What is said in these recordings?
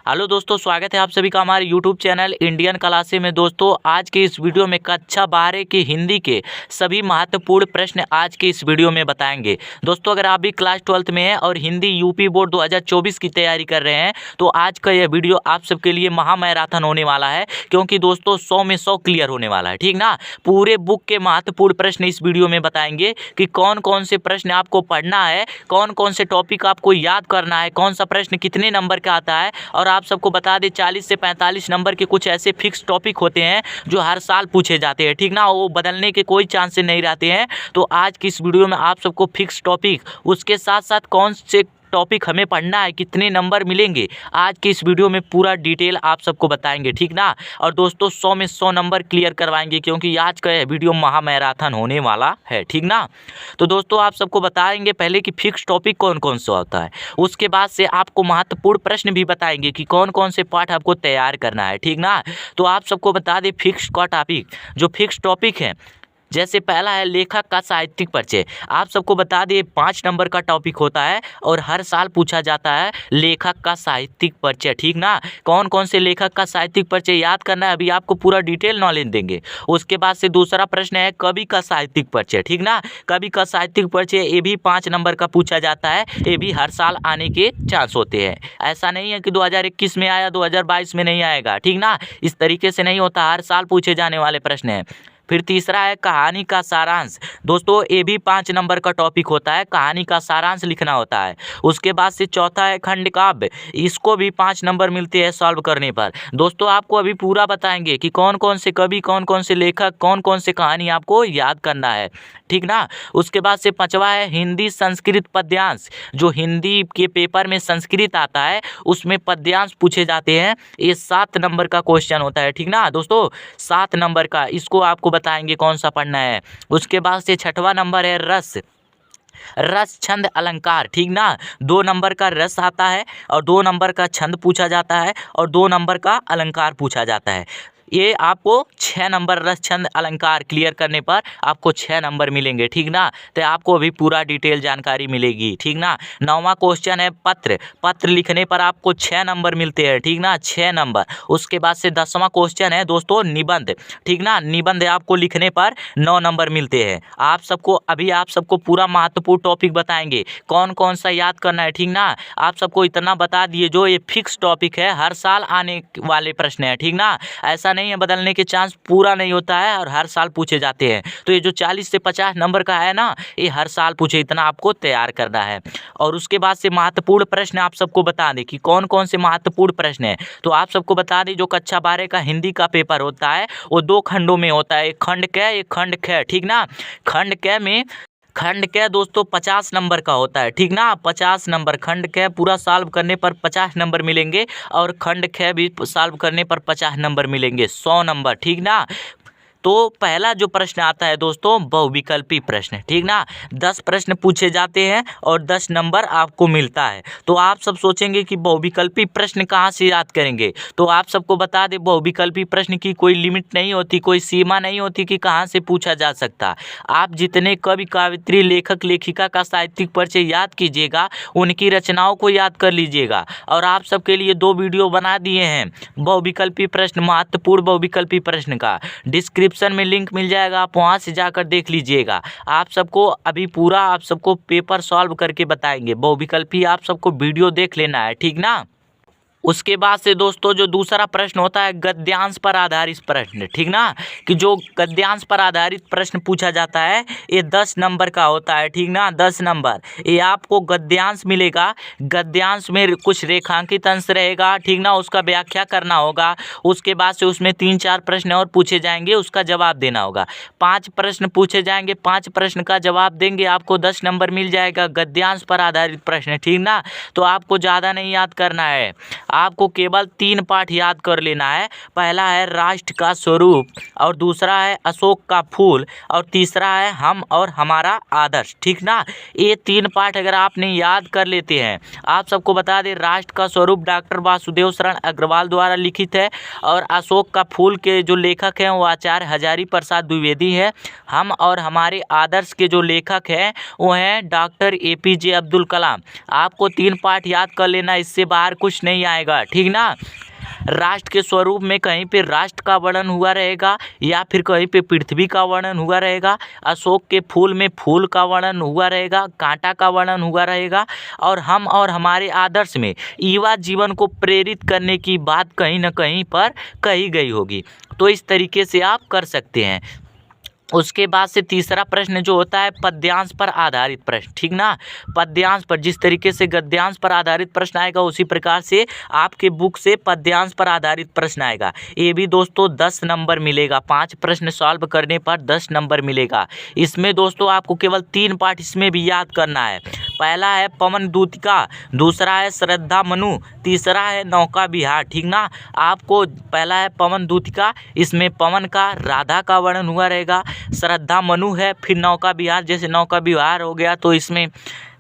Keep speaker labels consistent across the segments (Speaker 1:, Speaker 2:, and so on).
Speaker 1: Hello दोस्तों, स्वागत है आप सभी का हमारे यूट्यूब चैनल इंडियन क्लासे में। दोस्तों, आज के इस वीडियो में कक्षा 12 की हिंदी के सभी महत्वपूर्ण प्रश्न आज के इस वीडियो में बताएंगे। दोस्तों, अगर आप भी क्लास 12 में हैं और हिंदी यूपी बोर्ड 2024 की तैयारी कर रहे हैं तो आज का यह वीडियो आप सबके लिए महामैराथन होने वाला है, क्योंकि दोस्तों 100 में 100 क्लियर होने वाला है। ठीक ना, पूरे बुक के महत्वपूर्ण प्रश्न इस वीडियो में बताएंगे कि कौन कौन से प्रश्न आपको पढ़ना है, कौन कौन से टॉपिक आपको याद करना है, कौन सा प्रश्न कितने नंबर का आता है। और आप सबको बता दें 40 से 45 नंबर के कुछ ऐसे फिक्स टॉपिक होते हैं जो हर साल पूछे जाते हैं। ठीक ना, वो बदलने के कोई चांसेस नहीं रहते हैं। तो आज की इस वीडियो में आप सबको फिक्स टॉपिक, उसके साथ साथ कौन से टॉपिक हमें पढ़ना है, कितने नंबर मिलेंगे, आज की इस वीडियो में पूरा डिटेल आप सबको बताएंगे। ठीक ना, और दोस्तों 100 में 100 नंबर क्लियर करवाएंगे, क्योंकि आज का यह वीडियो महामैराथन होने वाला है। ठीक ना, तो दोस्तों आप सबको बताएंगे पहले कि फिक्स टॉपिक कौन कौन सा होता है, उसके बाद से आपको महत्वपूर्ण प्रश्न भी बताएंगे कि कौन कौन से पाठ आपको तैयार करना है। ठीक ना, तो आप सबको बता दें फिक्स का टॉपिक, जो फिक्स टॉपिक है, जैसे पहला है लेखक का साहित्यिक परिचय। आप सबको बता दें 5 नंबर का टॉपिक होता है और हर साल पूछा जाता है लेखक का साहित्यिक परिचय। ठीक ना, कौन कौन से लेखक का साहित्यिक परिचय याद करना है, अभी आपको पूरा डिटेल नॉलेज देंगे। उसके बाद से दूसरा प्रश्न है कवि का साहित्यिक परिचय। ठीक ना, कवि का साहित्यिक परिचय ये भी 5 नंबर का पूछा जाता है, ये भी हर साल आने के चांस होते हैं। ऐसा नहीं है कि 2021 में आया 2022 में नहीं आएगा। ठीक ना, इस तरीके से नहीं होता, हर साल पूछे जाने वाले प्रश्न हैं। फिर तीसरा है कहानी का सारांश। दोस्तों ये भी 5 नंबर का टॉपिक होता है, कहानी का सारांश लिखना होता है। उसके बाद से चौथा है खंड काव्य, इसको भी 5 नंबर मिलते हैं सॉल्व करने पर। दोस्तों आपको अभी पूरा बताएंगे कि कौन कौन से कवि, कौन कौन से लेखक, कौन कौन से कहानी आपको याद करना है। ठीक ना, उसके बाद से 5वां है हिंदी संस्कृत पद्यांश, जो हिंदी के पेपर में संस्कृत आता है उसमें पद्यांश पूछे जाते हैं। ये 7 नंबर का क्वेश्चन होता है। ठीक ना दोस्तों, 7 नंबर का, इसको आपको बताएंगे कौन सा पढ़ना है। उसके बाद से 6वां नंबर है रस छंद अलंकार। ठीक ना, 2 नंबर का रस आता है और 2 नंबर का छंद पूछा जाता है और 2 नंबर का अलंकार पूछा जाता है। ये आपको 6 नंबर रस छंद अलंकार क्लियर करने पर आपको 6 नंबर मिलेंगे। ठीक ना, तो आपको अभी पूरा डिटेल जानकारी मिलेगी। ठीक ना, 9वां क्वेश्चन है पत्र लिखने पर आपको 6 नंबर मिलते हैं। ठीक ना, 6 नंबर। उसके बाद से 10वां क्वेश्चन है दोस्तों निबंध। ठीक ना, निबंध आपको लिखने पर 9 नंबर मिलते हैं। आप सबको पूरा महत्वपूर्ण टॉपिक बताएंगे, कौन कौन सा याद करना है। ठीक ना, आप सबको इतना बता दिए, जो ये फिक्स टॉपिक है, हर साल आने वाले प्रश्न है। ठीक ना, ऐसा नहीं है बदलने के चांस पूरा नहीं होता है और हर साल पूछे जाते हैं। तो ये जो 40 से 50 नंबर का है ना, ये हर साल पूछे, इतना आपको तैयार करना है। और उसके बाद से महत्वपूर्ण प्रश्न आप सबको बता दें कि कौन कौन से महत्वपूर्ण प्रश्न है। तो आप सबको बता दें जो कक्षा 12 का हिंदी का पेपर होता है वो 2 खंडों में होता है, एक खंड क, एक खंड ख। ठीक ना, खंड क दोस्तों 50 नंबर का होता है। ठीक ना, 50 नंबर खंड क पूरा सॉल्व करने पर 50 नंबर मिलेंगे और खंड ख भी सॉल्व करने पर 50 नंबर मिलेंगे, 100 नंबर। ठीक ना, तो पहला जो प्रश्न आता है दोस्तों बहुविकल्पी प्रश्न। ठीक ना, 10 प्रश्न पूछे जाते हैं और 10 नंबर आपको मिलता है। तो आप सब सोचेंगे कि बहुविकल्पी प्रश्न कहाँ से याद करेंगे, तो आप सबको बता दें बहुविकल्पी प्रश्न की कोई लिमिट नहीं होती, कोई सीमा नहीं होती कि कहाँ से पूछा जा सकता। आप जितने कवि, कवयित्री, लेखक, लेखिका का साहित्यिक परिचय याद कीजिएगा, उनकी रचनाओं को याद कर लीजिएगा। और आप सबके लिए 2 वीडियो बना दिए हैं बहुविकल्पी प्रश्न, महत्वपूर्ण बहुविकल्पी प्रश्न का। डिस्क्रिप्शन में लिंक मिल जाएगा, आप वहां से जाकर देख लीजिएगा। आप सबको अभी पूरा आप सबको पेपर सॉल्व करके बताएंगे, बहुविकल्पी आप सबको वीडियो देख लेना है। ठीक ना, उसके बाद से दोस्तों जो दूसरा प्रश्न होता है गद्यांश पर आधारित प्रश्न। ठीक ना, कि जो गद्यांश पर आधारित प्रश्न पूछा जाता है ये 10 नंबर का होता है। ठीक ना, 10 नंबर ये आपको गद्यांश मिलेगा। गद्यांश में कुछ रेखांकित अंश रहेगा। ठीक ना, उसका व्याख्या करना होगा। उसके बाद से उसमें 3-4 प्रश्न और पूछे जाएंगे, उसका जवाब देना होगा। 5 प्रश्न पूछे जाएंगे, 5 प्रश्न का जवाब देंगे, आपको 10 नंबर मिल जाएगा गद्यांश पर आधारित प्रश्न। ठीक ना, तो आपको ज़्यादा नहीं याद करना है, आपको केवल 3 पाठ याद कर लेना है। पहला है राष्ट्र का स्वरूप, और दूसरा है अशोक का फूल, और तीसरा है हम और हमारा आदर्श। ठीक ना, ये 3 पाठ अगर आपने याद कर लेते हैं, आप सबको बता दें राष्ट्र का स्वरूप डॉक्टर वासुदेव शरण अग्रवाल द्वारा लिखित है, और अशोक का फूल के जो लेखक हैं वो आचार्य हजारी प्रसाद द्विवेदी है। हम और हमारे आदर्श के जो लेखक हैं वो हैं डॉक्टर APJ अब्दुल कलाम। आपको 3 पाठ याद कर लेना, इससे बाहर कुछ नहीं आएगा। आएगा, ठीक ना। राष्ट्र के स्वरूप में कहीं पे राष्ट्र का वर्णन हुआ रहेगा या फिर कहीं पे पृथ्वी का वर्णन हुआ रहेगा। अशोक के फूल में फूल का वर्णन हुआ रहेगा, कांटा का वर्णन हुआ रहेगा। और हम और हमारे आदर्श में युवा जीवन को प्रेरित करने की बात कहीं ना कहीं पर कही गई होगी। तो इस तरीके से आप कर सकते हैं। उसके बाद से तीसरा प्रश्न जो होता है पद्यांश पर आधारित प्रश्न, ठीक ना। पद्यांश पर जिस तरीके से गद्यांश पर आधारित प्रश्न आएगा उसी प्रकार से आपके बुक से पद्यांश पर आधारित प्रश्न आएगा। ये भी दोस्तों 10 नंबर मिलेगा, 5 प्रश्न सॉल्व करने पर 10 नंबर मिलेगा। इसमें दोस्तों आपको केवल 3 पार्ट इसमें भी याद करना है। पहला है पवन दूतिका, दूसरा है श्रद्धा मनु, तीसरा है नौका विहार, ठीक ना। आपको पहला है पवन दूतिका, इसमें पवन का राधा का वर्णन हुआ रहेगा। श्रद्धा मनु है, फिर नौका विहार, जैसे नौका विहार हो गया तो इसमें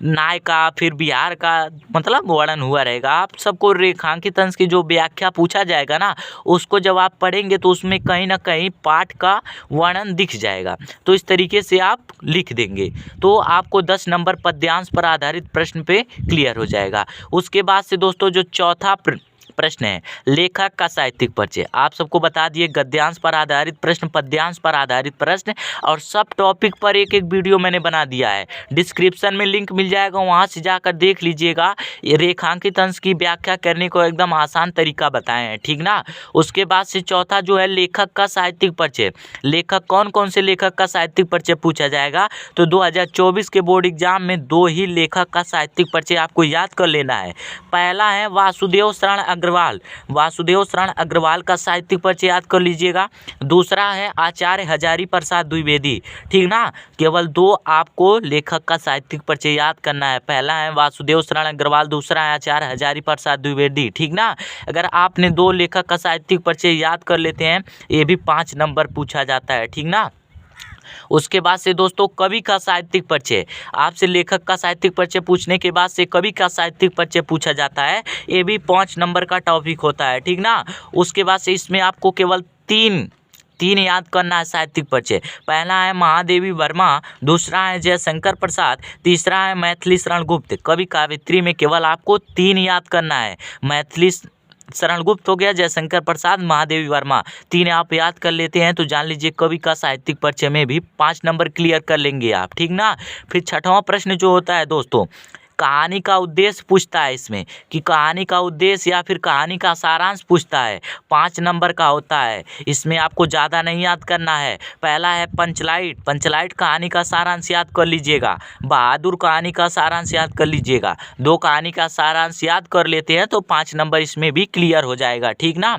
Speaker 1: नाय का फिर बिहार का मतलब वर्णन हुआ रहेगा। आप सबको रेखांकित अंश की जो व्याख्या पूछा जाएगा ना, उसको जब आप पढ़ेंगे तो उसमें कहीं ना कहीं पाठ का वर्णन दिख जाएगा। तो इस तरीके से आप लिख देंगे तो आपको 10 नंबर पद्यांश पर आधारित प्रश्न पे क्लियर हो जाएगा। उसके बाद से दोस्तों जो चौथा प्रश्न है लेखक का साहित्यिक परिचय, आप सबको बता दिए गद्यांश पर आधारित प्रश्न, पद्यांश पर आधारित प्रश्न और सब टॉपिक पर एक एक वीडियो मैंने बना दिया है। डिस्क्रिप्शन में लिंक मिल जाएगा, वहां से जाकर देख लीजिएगा। ये रेखांकित अंश की व्याख्या करने को एकदम आसान तरीका बताए हैं, ठीक ना। उसके बाद से चौथा जो है लेखक का साहित्यिक परिचय, लेखक कौन कौन से लेखक का साहित्यिक परिचय पूछा जाएगा। तो 2024 के बोर्ड एग्जाम में 2 ही लेखक का साहित्यिक परिचय आपको याद कर लेना है। पहला है वासुदेव शरण अग्रवाल, वासुदेव शरण अग्रवाल का साहित्यिक परिचय याद कर लीजिएगा। दूसरा है आचार्य हजारी प्रसाद द्विवेदी, ठीक ना। केवल 2 आपको लेखक का साहित्यिक परिचय याद करना है। पहला है वासुदेव शरण अग्रवाल, दूसरा है आचार्य हजारी प्रसाद द्विवेदी, ठीक ना। अगर आपने 2 लेखक का साहित्यिक परिचय याद कर लेते हैं, ये भी 5 नंबर पूछा जाता है, ठीक ना। उसके बाद से दोस्तों कवि का साहित्यिक परिचय, आपसे लेखक का साहित्यिक परिचय पूछने के बाद से कवि का साहित्यिक परिचय पूछा जाता है। ये भी 5 नंबर का टॉपिक होता है, ठीक ना। उसके बाद से इसमें आपको केवल तीन याद करना है साहित्यिक परिचय। पहला है महादेवी वर्मा, दूसरा है जयशंकर प्रसाद, तीसरा है मैथिली शरण गुप्त। कवि काव्यत्री में केवल आपको 3 याद करना है, मैथिली शरण गुप्त हो गया, जयशंकर प्रसाद, महादेवी वर्मा, 3 आप याद कर लेते हैं तो जान लीजिए कवि का साहित्यिक परिचय में भी 5 नंबर क्लियर कर लेंगे आप, ठीक ना। फिर छठवां प्रश्न जो होता है दोस्तों कहानी का उद्देश्य पूछता है, इसमें कि कहानी का उद्देश्य या फिर कहानी का सारांश पूछता है, 5 नंबर का होता है। इसमें आपको ज़्यादा नहीं याद करना है। पहला है पंचलाइट, पंचलाइट कहानी का सारांश याद कर लीजिएगा। बहादुर कहानी का सारांश याद कर लीजिएगा। 2 कहानी का सारांश याद कर लेते हैं तो 5 नंबर इसमें भी क्लियर हो जाएगा, ठीक ना।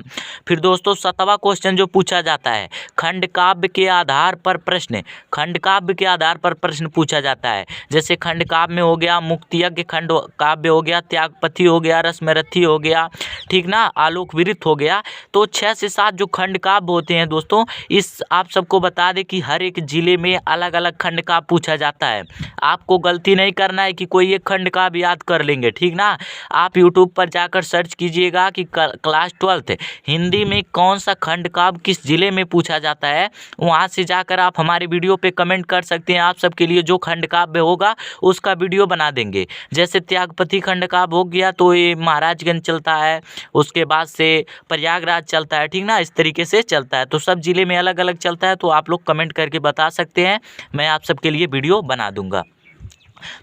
Speaker 1: फिर दोस्तों 7वां क्वेश्चन जो पूछा जाता है खंड काव्य के आधार पर प्रश्न, खंड काव्य के आधार पर प्रश्न पूछा जाता है। जैसे खंड काव्य में हो गया मुक्ति के खंड काव्य हो गया, त्यागपति हो गया, रश्मिरथी हो गया, ठीक ना, आलोक विरित हो गया। तो 6 से 7 जो खंड काव्य होते हैं दोस्तों, इस आप सबको बता दें कि हर एक जिले में अलग अलग खंड काव्य पूछा जाता है। आपको गलती नहीं करना है कि कोई एक खंड काव्य याद कर लेंगे, ठीक ना। आप यूट्यूब पर जाकर सर्च कीजिएगा कि क्लास 12 हिंदी में कौन सा खंड काव्य किस जिले में पूछा जाता है, वहाँ से जाकर आप हमारे वीडियो पे कमेंट कर सकते हैं। आप सबके लिए जो खंड काव्य होगा उसका वीडियो बना देंगे। जैसे त्यागपति खंड काव्य हो गया तो ये महाराजगंज चलता है, उसके बाद से प्रयागराज चलता है, ठीक ना, इस तरीके से चलता है। तो सब जिले में अलग अलग चलता है, तो आप लोग कमेंट करके बता सकते हैं, मैं आप सबके लिए वीडियो बना दूंगा।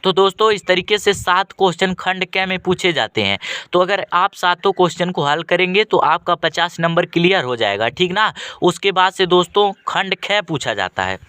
Speaker 1: तो दोस्तों इस तरीके से 7 क्वेश्चन खंड क में पूछे जाते हैं। तो अगर आप 7 क्वेश्चन को हल करेंगे तो आपका 50 नंबर क्लियर हो जाएगा, ठीक ना। उसके बाद से दोस्तों खंड ख पूछा जाता है।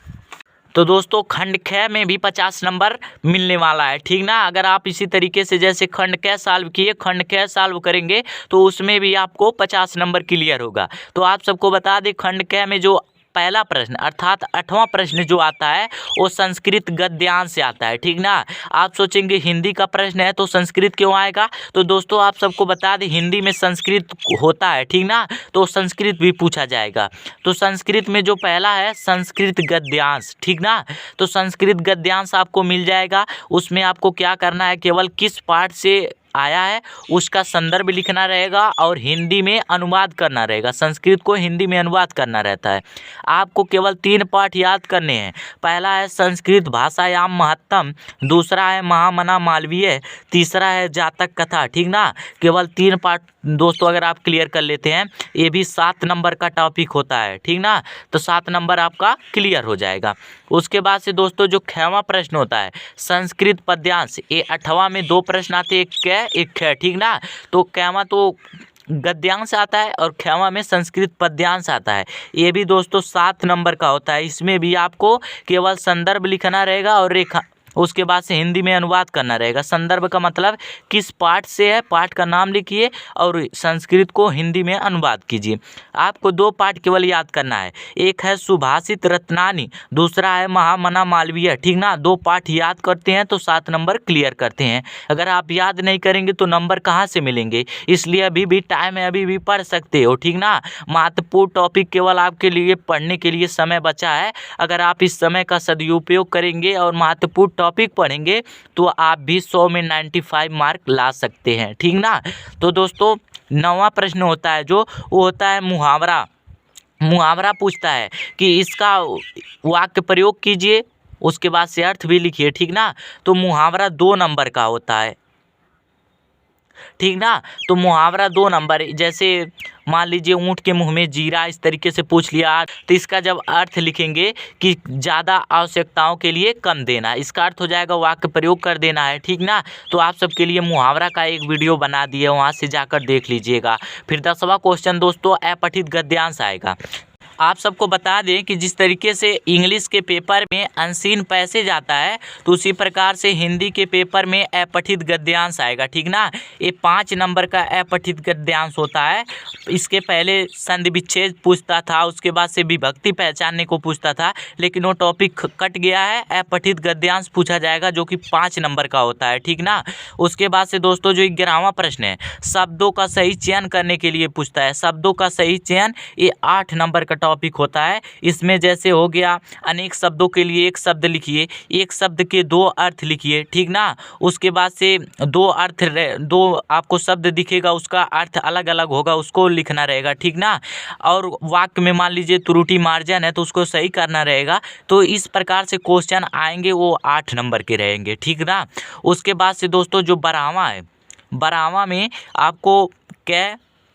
Speaker 1: तो दोस्तों खंड ख में भी 50 नंबर मिलने वाला है, ठीक ना। अगर आप इसी तरीके से जैसे खंड क सॉल्व किए, खंड ख सॉल्व करेंगे तो उसमें भी आपको 50 नंबर क्लियर होगा। तो आप सबको बता दें खंड क में जो पहला प्रश्न अर्थात 8वां प्रश्न जो आता है वो संस्कृत गद्यांश से आता है, ठीक ना। आप सोचेंगे हिंदी का प्रश्न है तो संस्कृत क्यों आएगा, तो दोस्तों आप सबको बता दें हिंदी में संस्कृत होता है, ठीक ना, तो संस्कृत भी पूछा जाएगा। तो संस्कृत में जो पहला है संस्कृत गद्यांश, ठीक ना। तो संस्कृत गद्यांश आपको मिल जाएगा। उसमें आपको क्या करना है, केवल किस पाठ से आया है उसका संदर्भ लिखना रहेगा और हिंदी में अनुवाद करना रहेगा। संस्कृत को हिंदी में अनुवाद करना रहता है। आपको केवल 3 पाठ याद करने हैं। पहला है संस्कृत भाषायाम महत्तम, दूसरा है महामना मालवीय, तीसरा है जातक कथा, ठीक ना। केवल 3 पाठ दोस्तों अगर आप क्लियर कर लेते हैं, ये भी 7 नंबर का टॉपिक होता है, ठीक ना। तो 7 नंबर आपका क्लियर हो जाएगा। उसके बाद से दोस्तों जो 6वां प्रश्न होता है संस्कृत पद्यांश, ये 8वां में 2 प्रश्न आते हैं, एक कै एक ख, ठीक ना। तो कैवा तो गद्यांश आता है और 6वां में संस्कृत पद्यांश आता है। ये भी दोस्तों 7 नंबर का होता है। इसमें भी आपको केवल संदर्भ लिखना रहेगा और रेखा, उसके बाद से हिंदी में अनुवाद करना रहेगा। संदर्भ का मतलब किस पाठ से है, पाठ का नाम लिखिए और संस्कृत को हिंदी में अनुवाद कीजिए। आपको 2 पाठ केवल याद करना है, एक है सुभाषित रत्नानी, दूसरा है महामना मालवीय, ठीक ना। 2 पाठ याद करते हैं तो 7 नंबर क्लियर करते हैं। अगर आप याद नहीं करेंगे तो नंबर कहाँ से मिलेंगे, इसलिए अभी भी टाइम है, अभी भी पढ़ सकते हो, ठीक ना। महत्वपूर्ण टॉपिक केवल आपके लिए पढ़ने के लिए समय बचा है। अगर आप इस समय का सदुपयोग करेंगे और महत्वपूर्ण टॉपिक पढ़ेंगे तो आप भी 100 में 95 मार्क ला सकते हैं, ठीक ना। तो दोस्तों 9वां प्रश्न होता है जो वो होता है मुहावरा। मुहावरा पूछता है कि इसका वाक्य प्रयोग कीजिए, उसके बाद से अर्थ भी लिखिए, ठीक ना। तो मुहावरा 2 नंबर का होता है, ठीक ना। तो मुहावरा 2 नंबर, जैसे मान लीजिए ऊँट के मुंह में जीरा, इस तरीके से पूछ लिया, तो इसका जब अर्थ लिखेंगे कि ज़्यादा आवश्यकताओं के लिए कम देना, इसका अर्थ हो जाएगा वाक्य प्रयोग कर देना है, ठीक ना। तो आप सबके लिए मुहावरा का एक वीडियो बना दिए, वहाँ से जाकर देख लीजिएगा। फिर 10वां क्वेश्चन दोस्तों अपठित गद्यांश आएगा। आप सबको बता दें कि जिस तरीके से इंग्लिश के पेपर में अनसीन पैसेज आता है तो उसी प्रकार से हिंदी के पेपर में अपठित गद्यांश आएगा, ठीक ना। ये 5 नंबर का अपठित गद्यांश होता है। इसके पहले संधि विच्छेद पूछता था, उसके बाद से विभक्ति पहचानने को पूछता था, लेकिन वो टॉपिक कट गया है। अपठित गद्यांश पूछा जाएगा जो कि 5 नंबर का होता है, ठीक ना। उसके बाद से दोस्तों जो 11वां प्रश्न है शब्दों का सही चयन करने के लिए पूछता है। शब्दों का सही चयन ये 8 नंबर का टॉपिक होता है। इसमें जैसे हो गया अनेक शब्दों के लिए एक शब्द लिखिए, एक शब्द के 2 अर्थ लिखिए, ठीक ना। उसके बाद से 2 अर्थ 2 आपको शब्द दिखेगा, उसका अर्थ अलग अलग होगा, उसको लिखना रहेगा, ठीक ना। और वाक्य में मान लीजिए त्रुटि मार्जन है तो उसको सही करना रहेगा। तो इस प्रकार से क्वेश्चन आएंगे, वो 8 नंबर के रहेंगे, ठीक ना। उसके बाद से दोस्तों जो 12वां है, 12वां में आपको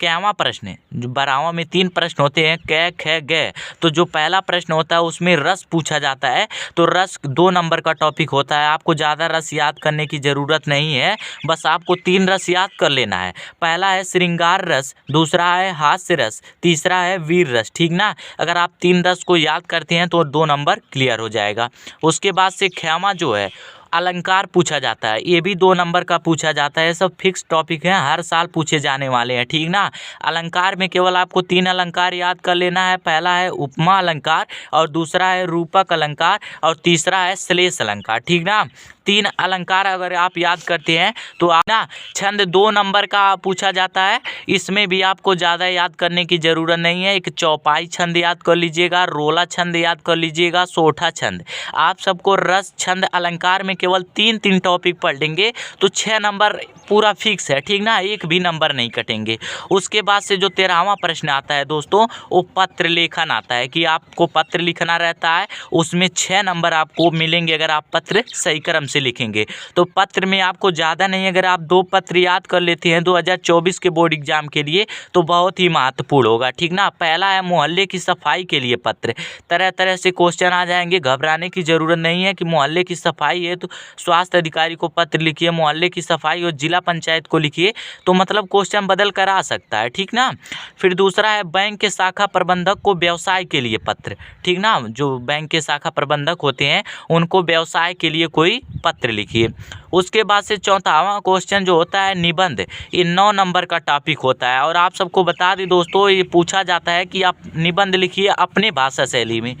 Speaker 1: कैवां प्रश्न है। जो 12वां में 3 प्रश्न होते हैं, कै ख ग। तो जो पहला प्रश्न होता है उसमें रस पूछा जाता है। तो रस 2 नंबर का टॉपिक होता है। आपको ज़्यादा रस याद करने की ज़रूरत नहीं है, बस आपको 3 रस याद कर लेना है। पहला है श्रृंगार रस, दूसरा है हास्य रस, तीसरा है वीर रस, ठीक ना। अगर आप 3 रस को याद करते हैं तो 2 नंबर क्लियर हो जाएगा। उसके बाद से ख्यामा जो है अलंकार पूछा जाता है, ये भी 2 नंबर का पूछा जाता है। सब फिक्स टॉपिक हैं, हर साल पूछे जाने वाले हैं, ठीक ना। अलंकार में केवल आपको 3 अलंकार याद कर लेना है। पहला है उपमा अलंकार और दूसरा है रूपक अलंकार और तीसरा है श्लेष अलंकार, ठीक ना। 3 अलंकार अगर आप याद करते हैं तो आप ना छंद 2 नंबर का पूछा जाता है। इसमें भी आपको ज़्यादा याद करने की ज़रूरत नहीं है। एक चौपाई छंद याद कर लीजिएगा, रोला छंद याद कर लीजिएगा, सोठा छंद। आप सबको रस छंद अलंकार में केवल 3 टॉपिक पढ़ लेंगे तो 6 नंबर पूरा फिक्स है, ठीक ना। एक भी नंबर नहीं कटेंगे। उसके बाद से जो 13वां प्रश्न आता है दोस्तों, वो पत्र लेखन आता है कि आपको पत्र लिखना रहता है। उसमें 6 नंबर आपको मिलेंगे अगर आप पत्र सही क्रम से लिखेंगे। तो पत्र में आपको ज़्यादा नहीं, अगर आप 2 पत्र याद कर लेते हैं 2024 के बोर्ड एग्जाम के लिए तो बहुत ही महत्वपूर्ण होगा, ठीक ना। पहला है मोहल्ले की सफाई के लिए पत्र। तरह तरह से क्वेश्चन आ जाएंगे, घबराने की ज़रूरत नहीं है कि मोहल्ले की सफाई है तो स्वास्थ्य अधिकारी को पत्र लिखिए, मोहल्ले की सफाई और जिला पंचायत को लिखिए, तो मतलब क्वेश्चन बदल कर आ सकता है, ठीक ना। फिर दूसरा है बैंक के शाखा प्रबंधक को व्यवसाय के लिए पत्र, ठीक ना। जो बैंक के शाखा प्रबंधक होते हैं उनको व्यवसाय के लिए कोई पत्र लिखिए। उसके बाद से 4वां क्वेश्चन जो होता है निबंध, ये 9 नंबर का टॉपिक होता है। और आप सबको बता दें दोस्तों, ये पूछा जाता है कि आप निबंध लिखिए अपने भाषा शैली में,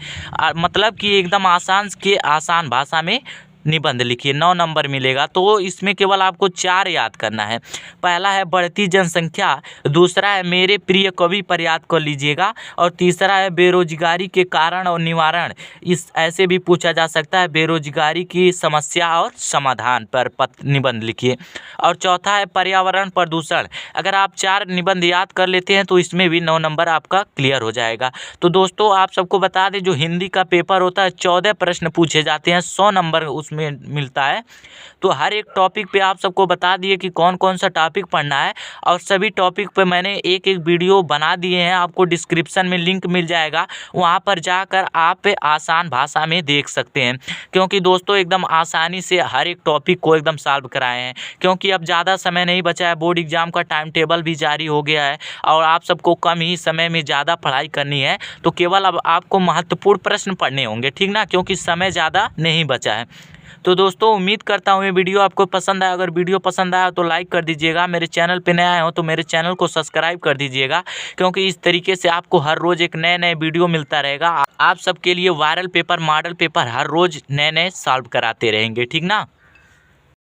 Speaker 1: मतलब कि एकदम आसान भाषा में निबंध लिखिए, 9 नंबर मिलेगा। तो इसमें केवल आपको 4 याद करना है। पहला है बढ़ती जनसंख्या, दूसरा है मेरे प्रिय कवि पर याद कर लीजिएगा, और तीसरा है बेरोजगारी के कारण और निवारण। इस ऐसे भी पूछा जा सकता है, बेरोजगारी की समस्या और समाधान पर निबंध लिखिए। और चौथा है पर्यावरण प्रदूषण। अगर आप 4 निबंध याद कर लेते हैं तो इसमें भी 9 नंबर आपका क्लियर हो जाएगा। तो दोस्तों आप सबको बता दें, जो हिंदी का पेपर होता है 14 प्रश्न पूछे जाते हैं, 100 नंबर उसमें उसमें मिलता है। तो हर एक टॉपिक पे आप सबको बता दिए कि कौन कौन सा टॉपिक पढ़ना है, और सभी टॉपिक पे मैंने एक एक वीडियो बना दिए हैं। आपको डिस्क्रिप्शन में लिंक मिल जाएगा, वहाँ पर जाकर आप आसान भाषा में देख सकते हैं। क्योंकि दोस्तों एकदम आसानी से हर एक टॉपिक को एकदम सॉल्व कराए हैं, क्योंकि अब ज़्यादा समय नहीं बचा है। बोर्ड एग्जाम का टाइम टेबल भी जारी हो गया है और आप सबको कम ही समय में ज़्यादा पढ़ाई करनी है। तो केवल अब आपको महत्वपूर्ण प्रश्न पढ़ने होंगे, ठीक ना, क्योंकि समय ज़्यादा नहीं बचा है। तो दोस्तों उम्मीद करता हूँ ये वीडियो आपको पसंद आया। अगर वीडियो पसंद आया तो लाइक कर दीजिएगा। मेरे चैनल पे नए आए हो तो मेरे चैनल को सब्सक्राइब कर दीजिएगा, क्योंकि इस तरीके से आपको हर रोज़ एक नए वीडियो मिलता रहेगा। आप सबके लिए वायरल पेपर, मॉडल पेपर हर रोज़ नए सॉल्व कराते रहेंगे, ठीक ना।